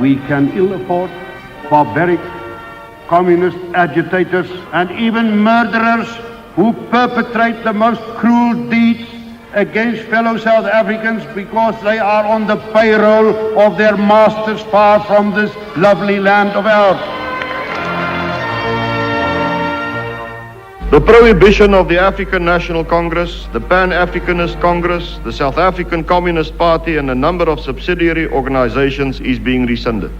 we can ill afford barbaric communist agitators and even murderers who perpetrate the most cruel deeds against fellow South Africans because they are on the payroll of their masters far from this lovely land of ours. The prohibition of the African National Congress, the Pan-Africanist Congress, the South African Communist Party and a number of subsidiary organizations is being rescinded.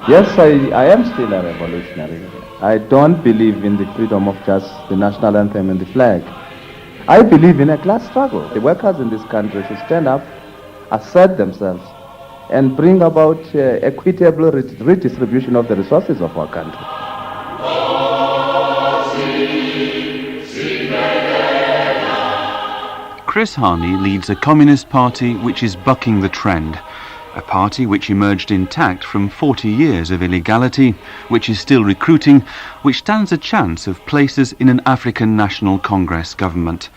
Yes, I am still a revolutionary. I don't believe in the freedom of just the national anthem and the flag. I believe in a class struggle. The workers in this country should stand up, assert themselves, and bring about equitable redistribution of the resources of our country. Chris Hani leads a communist party which is bucking the trend. A party which emerged intact from 40 years of illegality, which is still recruiting, which stands a chance of places in an African National Congress government.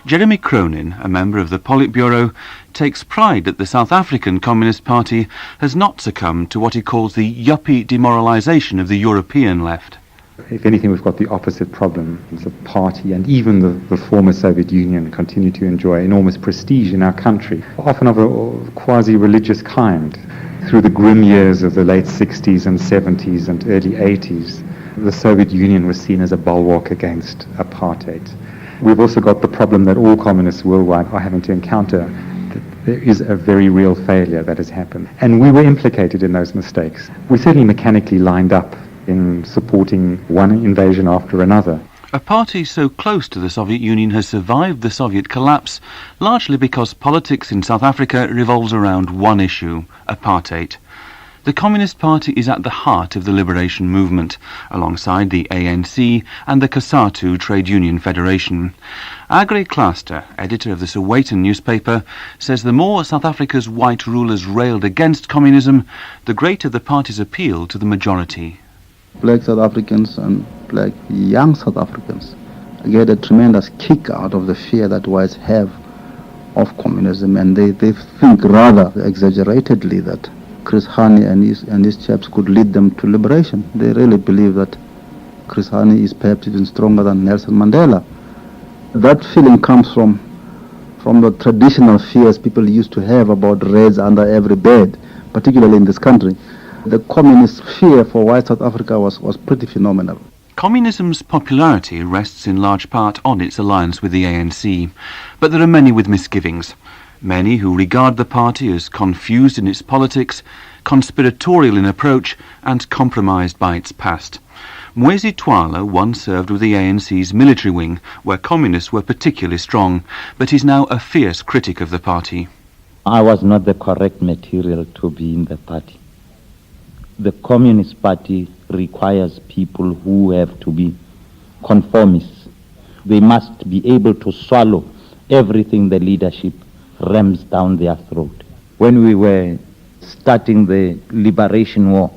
Jeremy Cronin, a member of the Politburo, takes pride that the South African Communist Party has not succumbed to what he calls the yuppie demoralisation of the European left. If anything, we've got the opposite problem. The party and even the former Soviet Union continue to enjoy enormous prestige in our country, often of a quasi-religious kind. Through the grim years of the late 60s and 70s and early 80s, the Soviet Union was seen as a bulwark against apartheid. We've also got the problem that all communists worldwide are having to encounter, that there is a very real failure that has happened. And we were implicated in those mistakes. We certainly mechanically lined up in supporting one invasion after another. A party so close to the Soviet Union has survived the Soviet collapse, largely because politics in South Africa revolves around one issue, apartheid. The Communist Party is at the heart of the liberation movement, alongside the ANC and the COSATU Trade Union Federation. Agri Cluster, editor of the Sowetan newspaper, says the more South Africa's white rulers railed against communism, the greater the party's appeal to the majority. Black South Africans and black young South Africans get a tremendous kick out of the fear that whites have of communism, and they think rather exaggeratedly that Chris Hani and his chaps could lead them to liberation. They really believe that Chris Hani is perhaps even stronger than Nelson Mandela. That feeling comes from the traditional fears people used to have about reds under every bed, particularly in this country. The communist fear for white South Africa was pretty phenomenal. Communism's popularity rests in large part on its alliance with the ANC, but there are many with misgivings. Many who regard the party as confused in its politics, conspiratorial in approach, and compromised by its past. Motie Twala once served with the ANC's military wing, where communists were particularly strong, but is now a fierce critic of the party. I was not the correct material to be in the party. The Communist Party requires people who have to be conformists. They must be able to swallow everything the leadership rams down their throat. When we were starting the liberation war,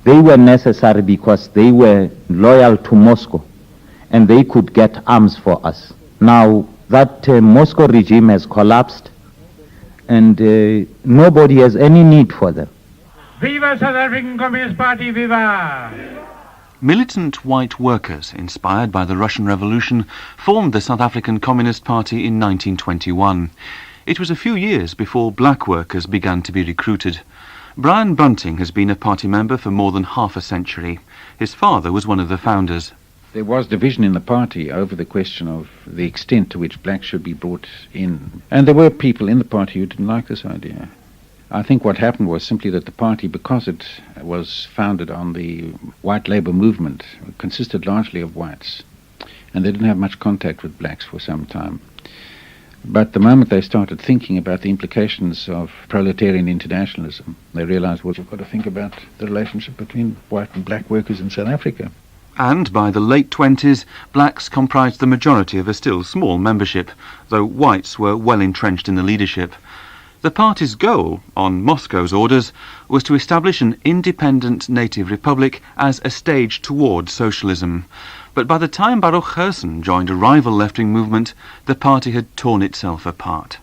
they were necessary because they were loyal to Moscow and they could get arms for us. Now that Moscow regime has collapsed and nobody has any need for them. Viva South African Communist Party, viva! Militant white workers, inspired by the Russian Revolution, formed the South African Communist Party in 1921. It was a few years before black workers began to be recruited. Brian Bunting has been a party member for more than half a century. His father was one of the founders. There was division in the party over the question of the extent to which blacks should be brought in. And there were people in the party who didn't like this idea. I think what happened was simply that the party, because it was founded on the white labor movement, consisted largely of whites, and they didn't have much contact with blacks for some time. But the moment they started thinking about the implications of proletarian internationalism, they realized, well, you've got to think about the relationship between white and black workers in South Africa. And by the late 20s, blacks comprised the majority of a still small membership, though whites were well entrenched in the leadership. The party's goal, on Moscow's orders, was to establish an independent native republic as a stage towards socialism. But by the time Baruch Gerson joined a rival left-wing movement, the party had torn itself apart.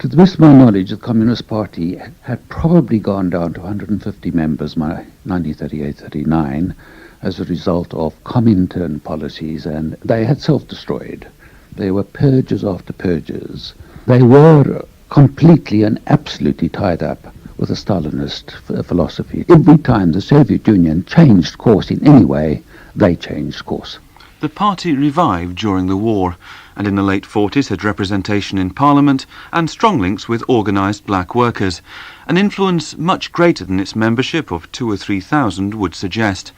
To the best of my knowledge, the Communist Party had probably gone down to 150 members by 1938-39 as a result of Comintern policies, and they had self-destroyed. They were purges after purges. They were completely and absolutely tied up with a Stalinist philosophy. Every time the Soviet Union changed course in any way, they changed course. The party revived during the war, and in the late 40s had representation in Parliament and strong links with organised black workers, an influence much greater than its membership of 2,000 or 3,000 would suggest.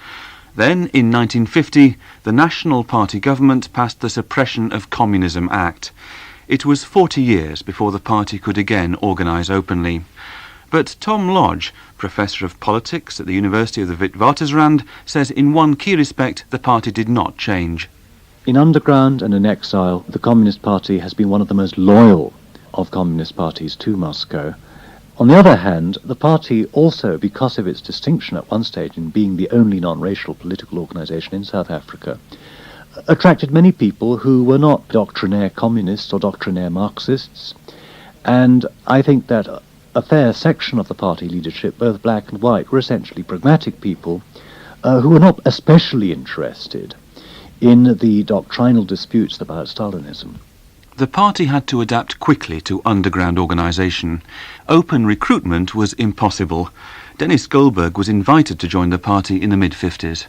Then, in 1950, the National Party government passed the Suppression of Communism Act. It was 40 years before the party could again organise openly. But Tom Lodge, Professor of Politics at the University of the Witwatersrand, says in one key respect the party did not change. In underground and in exile, the Communist Party has been one of the most loyal of communist parties to Moscow. On the other hand, the party also, because of its distinction at one stage in being the only non-racial political organisation in South Africa, attracted many people who were not doctrinaire communists or doctrinaire Marxists. And I think that a fair section of the party leadership, both black and white, were essentially pragmatic people who were not especially interested in the doctrinal disputes about Stalinism. The party had to adapt quickly to underground organisation. Open recruitment was impossible. Dennis Goldberg was invited to join the party in the mid-50s.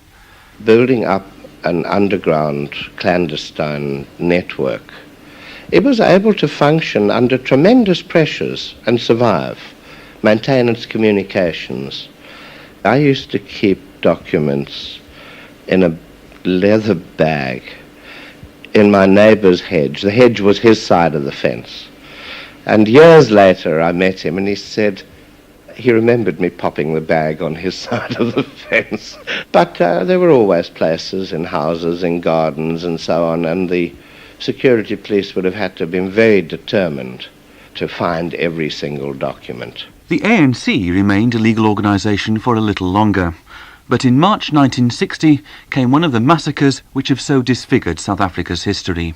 Building up an underground clandestine network, it was able to function under tremendous pressures and survive, maintain its communications. I used to keep documents in a leather bag in my neighbour's hedge. The hedge was his side of the fence. And years later I met him and he said he remembered me popping the bag on his side of the fence. But there were always places in houses, in gardens and so on, and the security police would have had to have been very determined to find every single document. The ANC remained a legal organisation for a little longer. But in March 1960 came one of the massacres which have so disfigured South Africa's history.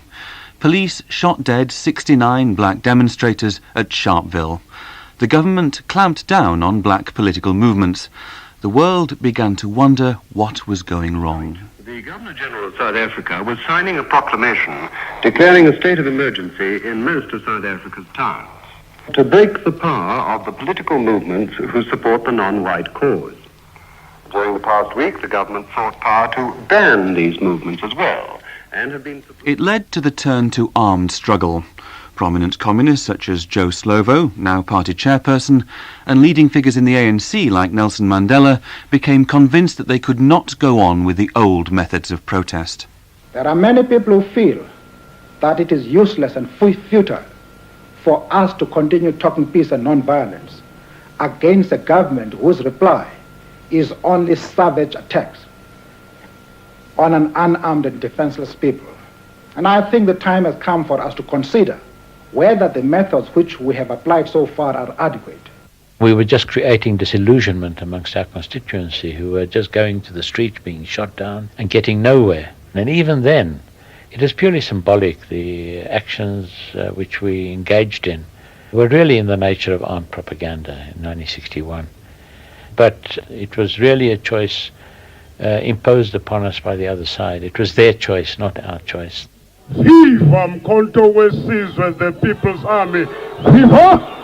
Police shot dead 69 black demonstrators at Sharpeville. The government clamped down on black political movements. The world began to wonder what was going wrong. The Governor-General of South Africa was signing a proclamation declaring a state of emergency in most of South Africa's towns to break the power of the political movements who support the non-white cause. During the past week, the government sought power to ban these movements as well, and have been... It led to the turn to armed struggle. Prominent communists such as Joe Slovo, now party chairperson, and leading figures in the ANC like Nelson Mandela became convinced that they could not go on with the old methods of protest. There are many people who feel that it is useless and futile for us to continue talking peace and non-violence against a government whose reply is only savage attacks on an unarmed and defenseless people. And I think the time has come for us to consider whether the methods which we have applied so far are adequate. We were just creating disillusionment amongst our constituency, who were just going to the streets, being shot down and getting nowhere. And even then, it is purely symbolic. The actions which we engaged in were really in the nature of armed propaganda in 1961. But it was really a choice imposed upon us by the other side. It was their choice, not our choice. He from Konto West Sizwe, the People's Army. Viva!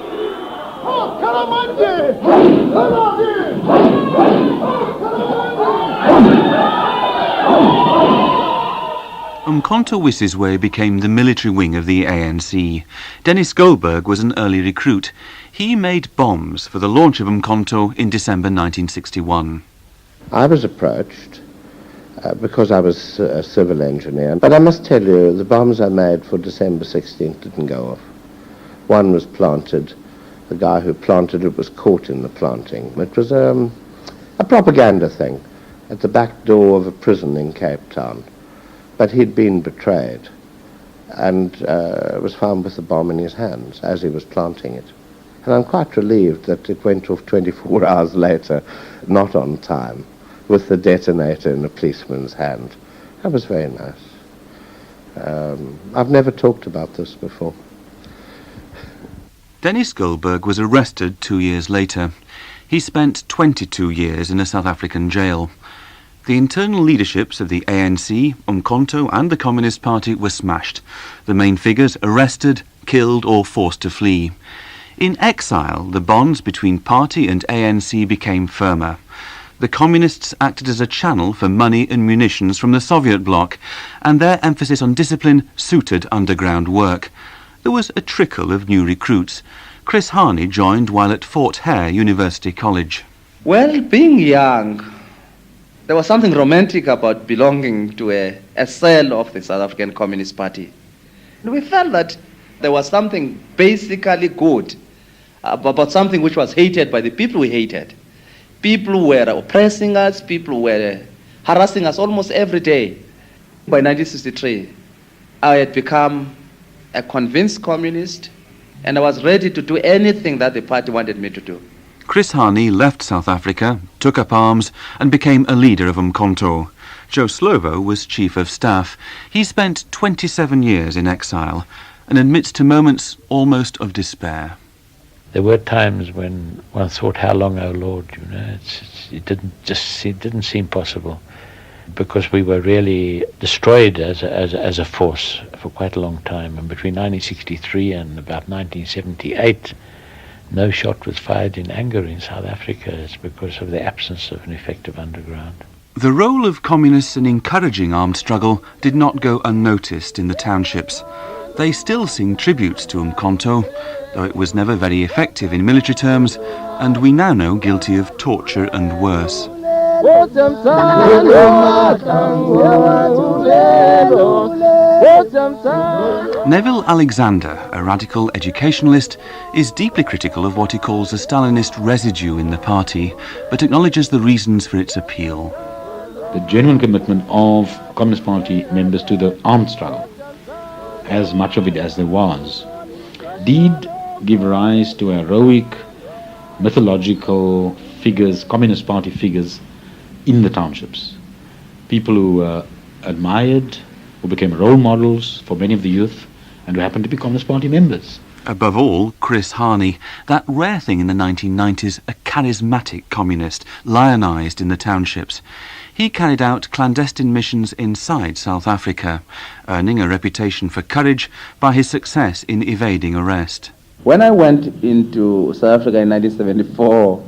Umkhonto we Sizwe became the military wing of the ANC. Dennis Goldberg was an early recruit. He made bombs for the launch of Umkhonto in December 1961. I was approached because I was a civil engineer, but I must tell you, the bombs I made for December 16th didn't go off. One was planted. The guy who planted it was caught in the planting. It was a propaganda thing at the back door of a prison in Cape Town. But he'd been betrayed and was found with the bomb in his hands as he was planting it. And I'm quite relieved that it went off 24 hours later, not on time, with the detonator in a policeman's hand, That was very nice. I've never talked about this before. Dennis Goldberg was arrested 2 years later. He spent 22 years in a South African jail. The internal leaderships of the ANC, Umkhonto and the Communist Party were smashed. The main figures arrested, killed or forced to flee. In exile, the bonds between party and ANC became firmer. The Communists acted as a channel for money and munitions from the Soviet bloc, and their emphasis on discipline suited underground work. There was a trickle of new recruits. Chris Hani joined while at Fort Hare University College. Well, being young, there was something romantic about belonging to a cell of the South African Communist Party. And we felt that there was something basically good about something which was hated by the people we hated. People were oppressing us, people were harassing us almost every day. By 1963, I had become a convinced communist, and I was ready to do anything that the party wanted me to do. Chris Hani left South Africa, took up arms, and became a leader of Umkhonto. Joe Slovo was chief of staff. He spent 27 years in exile and admits to moments almost of despair. There were times when one thought, how long, oh Lord, you know, it didn't seem possible, because we were really destroyed as a force for quite a long time. And between 1963 and about 1978, no shot was fired in anger in South Africa. It's because of the absence of an effective underground. The role of communists in encouraging armed struggle did not go unnoticed in the townships. They still sing tributes to Umkhonto, though it was never very effective in military terms, and we now know guilty of torture and worse. Neville Alexander, a radical educationalist, is deeply critical of what he calls a Stalinist residue in the party, but acknowledges the reasons for its appeal. The genuine commitment of Communist Party members to the armed struggle, as much of it as there was, did give rise to heroic, mythological figures, Communist Party figures, in the townships. People who were admired, who became role models for many of the youth, and who happened to be Communist Party members. Above all, Chris Hani, that rare thing in the 1990s, a charismatic communist, lionised in the townships. He carried out clandestine missions inside South Africa, earning a reputation for courage by his success in evading arrest. When I went into South Africa in 1974,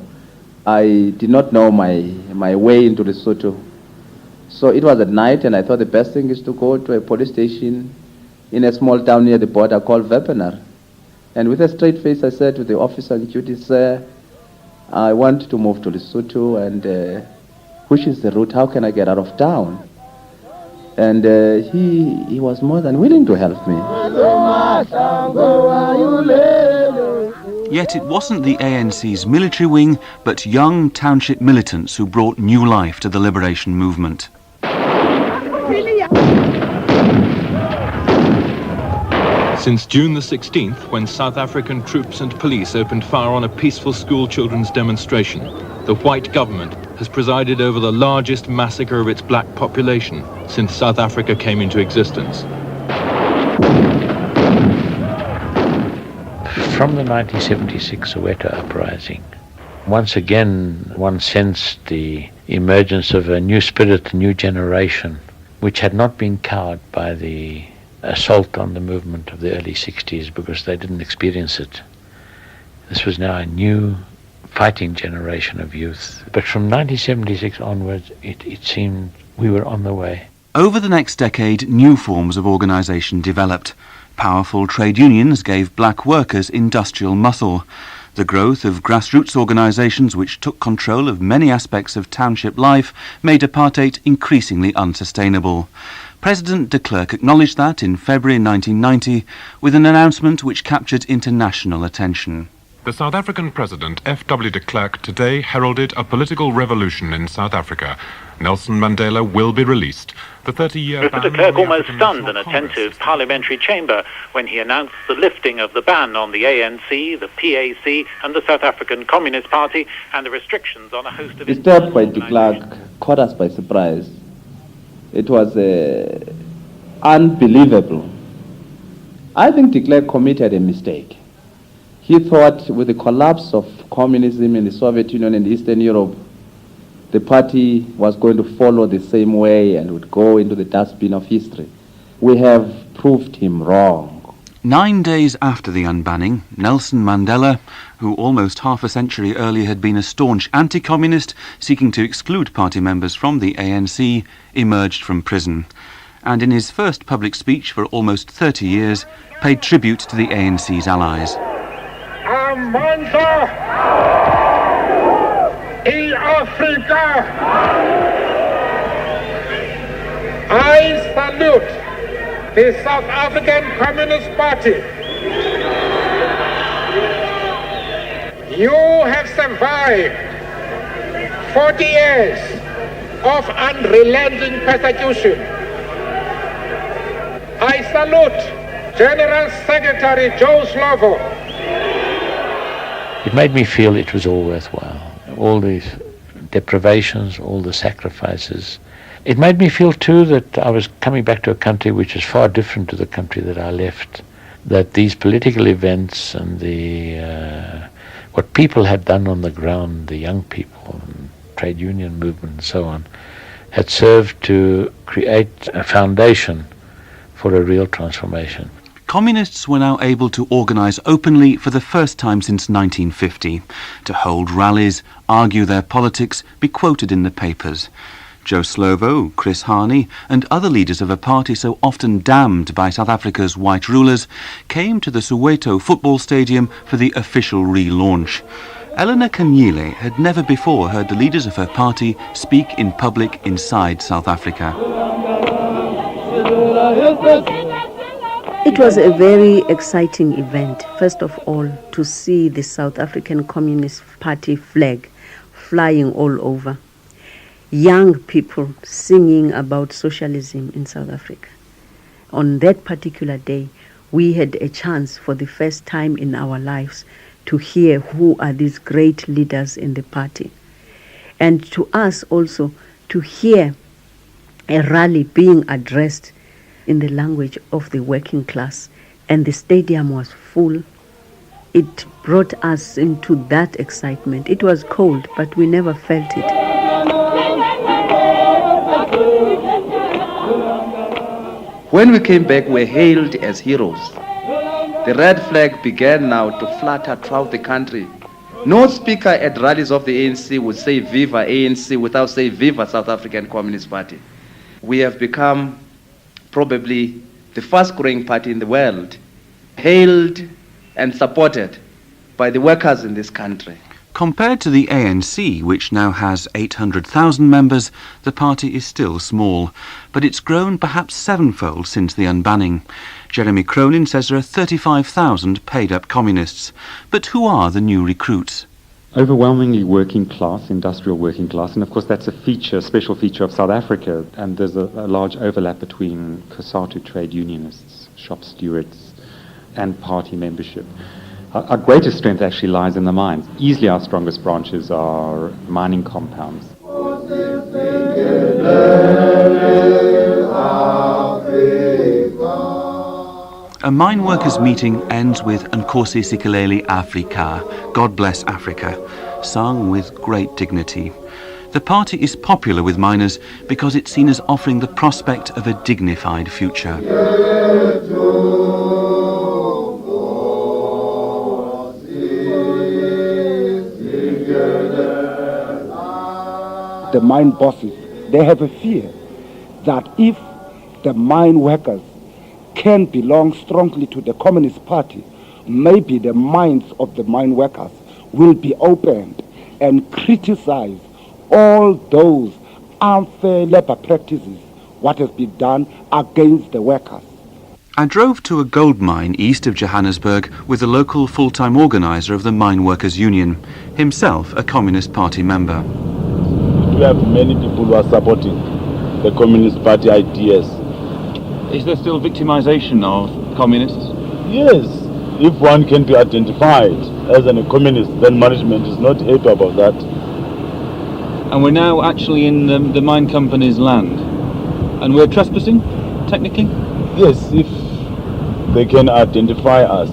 I did not know my way into Lesotho. So it was at night, and I thought the best thing is to go to a police station in a small town near the border called Wepener. And with a straight face, I said to the officer on duty, "Sir, I want to move to Lesotho, and which is the route? How can I get out of town?" And he was more than willing to help me. Yet it wasn't the ANC's military wing, but young township militants who brought new life to the liberation movement. Since June the 16th, when South African troops and police opened fire on a peaceful school children's demonstration, the white government has presided over the largest massacre of its black population since South Africa came into existence. From the 1976 Soweto uprising, once again one sensed the emergence of a new spirit, a new generation, which had not been cowed by the assault on the movement of the early 60s because they didn't experience it. This was now a new fighting generation of youth. But from 1976 onwards, it seemed we were on the way. Over the next decade, new forms of organisation developed. Powerful trade unions gave black workers industrial muscle. The growth of grassroots organisations which took control of many aspects of township life made apartheid increasingly unsustainable. President de Klerk acknowledged that in February 1990 with an announcement which captured international attention. The South African President F.W. de Klerk today heralded a political revolution in South Africa. Nelson Mandela will be released. The 30-year ban... Mr. de Klerk almost stunned an attentive parliamentary chamber when he announced the lifting of the ban on the ANC, the PAC and the South African Communist Party and the restrictions on a host of... The step by de Klerk caught us by surprise. It was unbelievable. I think de Klerk committed a mistake. He thought with the collapse of communism in the Soviet Union and Eastern Europe, the party was going to follow the same way and would go into the dustbin of history. We have proved him wrong. 9 days after the unbanning, Nelson Mandela, who almost half a century earlier had been a staunch anti-communist seeking to exclude party members from the ANC, emerged from prison, and in his first public speech for almost 30 years, paid tribute to the ANC's allies. Amandla in Africa, I salute the South African Communist Party. You have survived 40 years of unrelenting persecution. I salute General Secretary Joe Slovo. It made me feel it was all worthwhile. All these deprivations, all the sacrifices. It made me feel too that I was coming back to a country which is far different to the country that I left. That these political events and what people had done on the ground, the young people, and trade union movement and so on, had served to create a foundation for a real transformation. Communists were now able to organise openly for the first time since 1950, to hold rallies, argue their politics, be quoted in the papers. Joe Slovo, Chris Hani and other leaders of a party so often damned by South Africa's white rulers came to the Soweto football stadium for the official relaunch. Eleanor Kanyile had never before heard the leaders of her party speak in public inside South Africa. It was a very exciting event, first of all, to see the South African Communist Party flag flying all over. Young people singing about socialism in South Africa. On that particular day, we had a chance for the first time in our lives to hear who are these great leaders in the party. And to us also to hear a rally being addressed in the language of the working class. And the stadium was full. It brought us into that excitement. It was cold, but we never felt it. When we came back, we were hailed as heroes. The red flag began now to flutter throughout the country. No speaker at rallies of the ANC would say Viva ANC without saying Viva South African Communist Party. We have become probably the fast growing party in the world, hailed and supported by the workers in this country. Compared to the ANC, which now has 800,000 members, the party is still small, but it's grown perhaps sevenfold since the unbanning. Jeremy Cronin says there are 35,000 paid-up communists. But who are the new recruits? Overwhelmingly working class, industrial working class, and of course that's a special feature of South Africa, and there's a large overlap between COSATU trade unionists, shop stewards, and party membership. Our greatest strength actually lies in the mines. Easily our strongest branches are mining compounds. A mine workers' meeting ends with Nkosi Sikeleli Afrika, God bless Africa, sung with great dignity. The party is popular with miners because it's seen as offering the prospect of a dignified future. The mine bosses, they have a fear that if the mine workers can belong strongly to the Communist Party, maybe the minds of the mine workers will be opened and criticize all those unfair labor practices, what has been done against the workers. I drove to a gold mine east of Johannesburg with the local full-time organizer of the Mine Workers Union, himself a Communist Party member. We have many people who are supporting the Communist Party ideas. Is there still victimization of communists? Yes. If one can be identified as a communist, then management is not happy about that. And we're now actually in the mine company's land? And we're trespassing, technically? Yes, if they can identify us.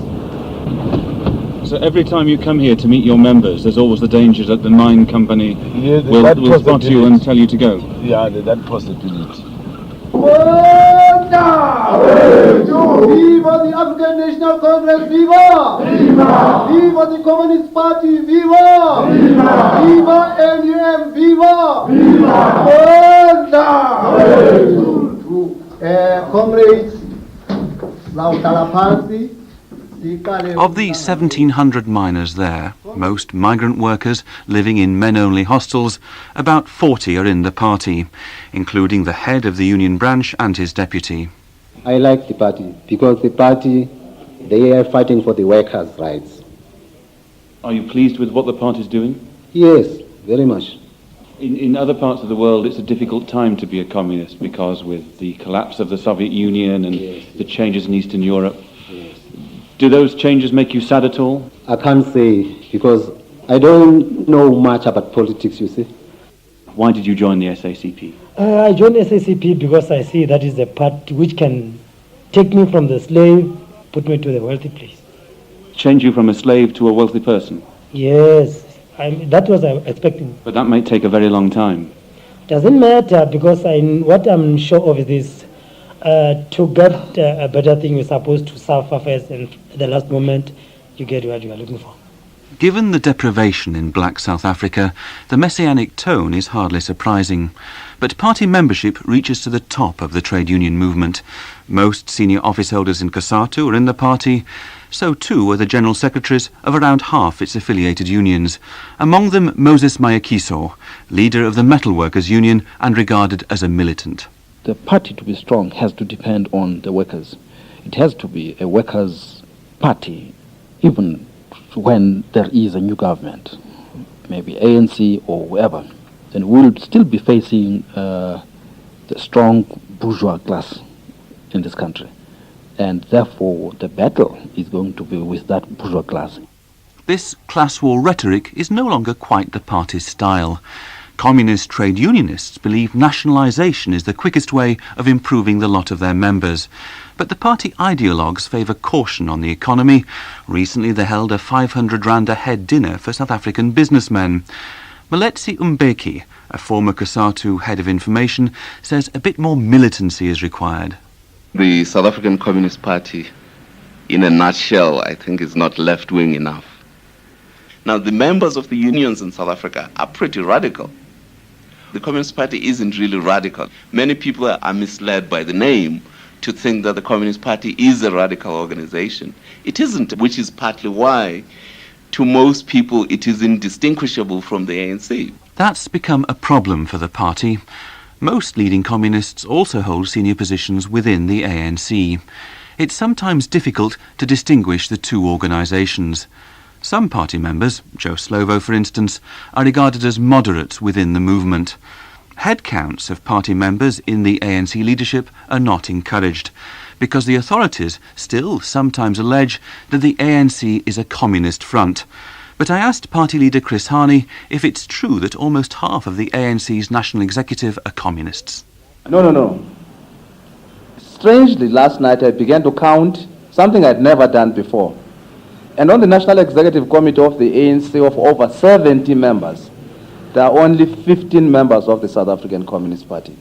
So every time you come here to meet your members, there's always the danger that the mine company will spot you and tell you to go? Yeah, that possibility. Viva the African National Congress, viva! Viva! Viva the Communist Party, viva! Viva! Viva NUM, viva! Viva! Comrades, Lautala Party. Of the 1,700 miners there, most migrant workers living in men-only hostels, about 40 are in the party, including the head of the union branch and his deputy. I like the party because the party, they are fighting for the workers' rights. Are you pleased with what the party's doing? Yes, very much. In other parts of the world, it's a difficult time to be a communist because with the collapse of the Soviet Union and the changes in Eastern Europe. Do those changes make you sad at all? I can't say because I don't know much about politics, you see. Why did you join the SACP? I joined SACP because I see that is the part which can take me from the slave, put me to the wealthy place. Change you from a slave to a wealthy person? Yes, that was I expecting. But that may take a very long time. Doesn't matter because what I'm sure of is this. To get a better thing, you're supposed to suffer first, and at the last moment, you get what you are looking for. Given the deprivation in black South Africa, the messianic tone is hardly surprising. But party membership reaches to the top of the trade union movement. Most senior office holders in COSATU are in the party. So too are the general secretaries of around half its affiliated unions. Among them Moses Mayakiso, leader of the Metalworkers Union and regarded as a militant. The party to be strong has to depend on the workers. It has to be a workers' party, even when there is a new government, maybe ANC or whoever. Then we'll still be facing the strong bourgeois class in this country. And therefore, the battle is going to be with that bourgeois class. This class war rhetoric is no longer quite the party's style. Communist trade unionists believe nationalisation is the quickest way of improving the lot of their members. But the party ideologues favour caution on the economy. Recently they held a 500 rand a head dinner for South African businessmen. Motie Mbeki, a former COSATU head of information, says a bit more militancy is required. The South African Communist Party, in a nutshell, I think is not left-wing enough. Now, the members of the unions in South Africa are pretty radical. The Communist Party isn't really radical. Many people are misled by the name to think that the Communist Party is a radical organization. It isn't, which is partly why, to most people, it is indistinguishable from the ANC. That's become a problem for the party. Most leading communists also hold senior positions within the ANC. It's sometimes difficult to distinguish the two organisations. Some party members, Joe Slovo for instance, are regarded as moderates within the movement. Head counts of party members in the ANC leadership are not encouraged, because the authorities still sometimes allege that the ANC is a communist front. But I asked party leader Chris Hani if it's true that almost half of the ANC's national executive are communists. No. Strangely, last night I began to count something I'd never done before. And on the National Executive Committee of the ANC of over 70 members, there are only 15 members of the South African Communist Party.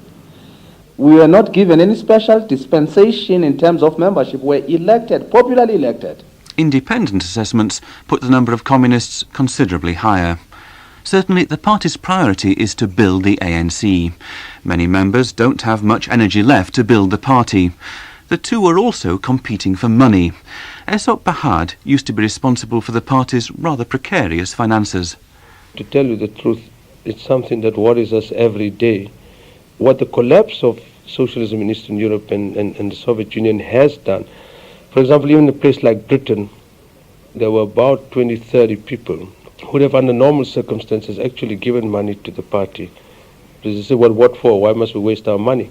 We were not given any special dispensation in terms of membership. We were elected, popularly elected. Independent assessments put the number of communists considerably higher. Certainly the party's priority is to build the ANC. Many members don't have much energy left to build the party. The two are also competing for money. Esop Bahad used to be responsible for the party's rather precarious finances. To tell you the truth, it's something that worries us every day. What the collapse of socialism in Eastern Europe and the Soviet Union has done, for example, even in a place like Britain, there were about 20, 30 people who would have under normal circumstances actually given money to the party. They say, well, what for? Why must we waste our money?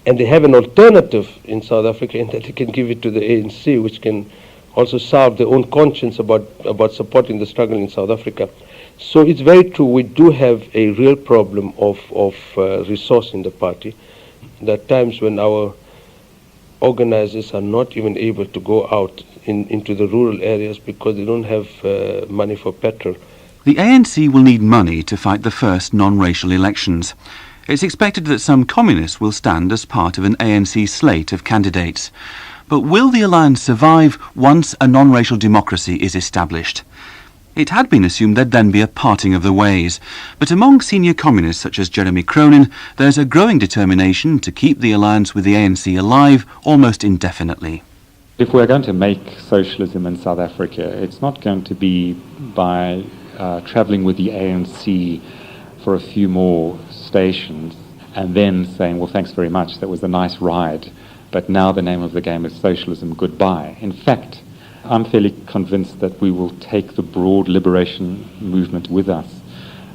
And they have an alternative in South Africa in that they can give it to the ANC, which can also solve their own conscience about supporting the struggle in South Africa. So it's very true, we do have a real problem of resource in the party. There are times when our organizers are not even able to go out into the rural areas because they don't have money for petrol. The ANC will need money to fight the first non-racial elections. It's expected that some communists will stand as part of an ANC slate of candidates. But will the alliance survive once a non-racial democracy is established? It had been assumed there'd then be a parting of the ways, but among senior communists such as Jeremy Cronin, there's a growing determination to keep the alliance with the ANC alive almost indefinitely. If we're going to make socialism in South Africa, it's not going to be by travelling with the ANC for a few more stations and then saying, well, thanks very much, that was a nice ride, but now the name of the game is socialism, goodbye. In fact, I'm fairly convinced that we will take the broad liberation movement with us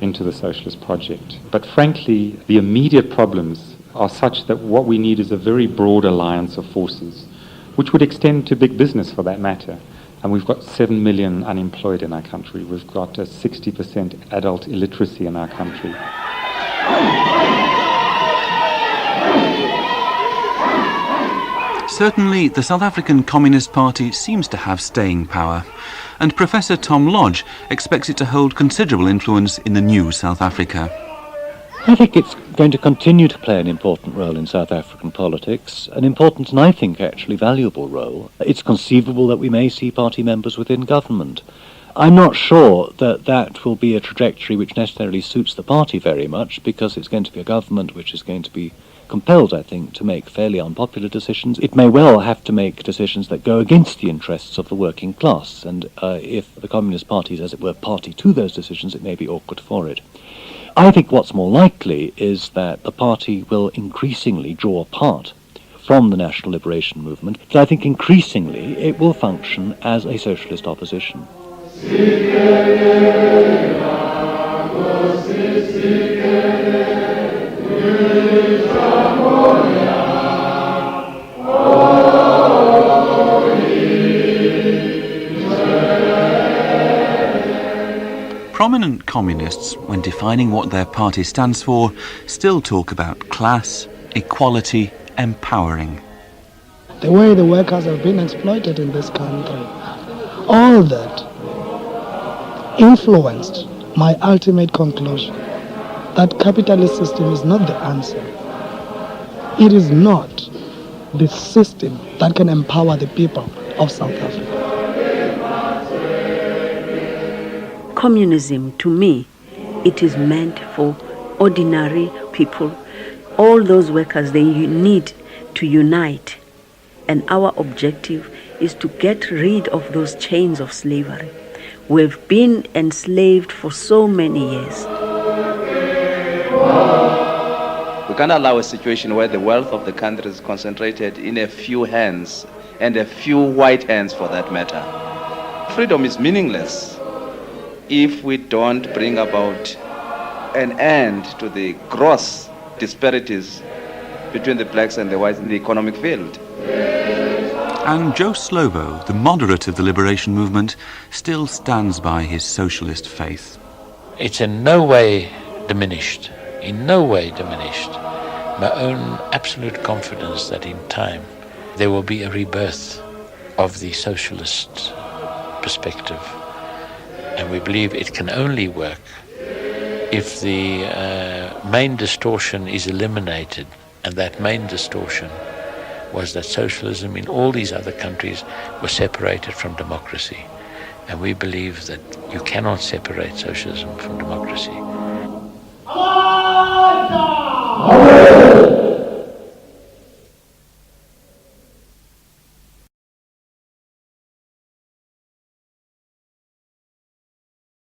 into the socialist project. But frankly, the immediate problems are such that what we need is a very broad alliance of forces, which would extend to big business for that matter. And we've got 7 million unemployed in our country. We've got a 60% adult illiteracy in our country. Certainly, the South African Communist Party seems to have staying power, and Professor Tom Lodge expects it to hold considerable influence in the new South Africa. I think it's going to continue to play an important role in South African politics, an important and I think actually valuable role. It's conceivable that we may see party members within government. I'm not sure that that will be a trajectory which necessarily suits the party very much, because it's going to be a government which is going to be compelled, I think, to make fairly unpopular decisions. It may well have to make decisions that go against the interests of the working class, and if the Communist Party is, as it were, party to those decisions, it may be awkward for it. I think what's more likely is that the party will increasingly draw apart from the national liberation movement, but I think increasingly it will function as a socialist opposition. Prominent communists, when defining what their party stands for, still talk about class, equality, empowering. The way the workers have been exploited in this country, all that influenced my ultimate conclusion that capitalist system is not the answer. It is not the system that can empower the people of South Africa. Communism, to me, it is meant for ordinary people. All those workers, they need to unite. And our objective is to get rid of those chains of slavery. We've been enslaved for so many years. We can't allow a situation where the wealth of the country is concentrated in a few hands, and a few white hands for that matter. Freedom is meaningless if we don't bring about an end to the gross disparities between the blacks and the whites in the economic field. And Joe Slovo, the moderate of the liberation movement, still stands by his socialist faith. It's in no way diminished, my own absolute confidence that in time there will be a rebirth of the socialist perspective. And we believe it can only work if the main distortion is eliminated, and that main distortion was that socialism in all these other countries was separated from democracy. And we believe that you cannot separate socialism from democracy.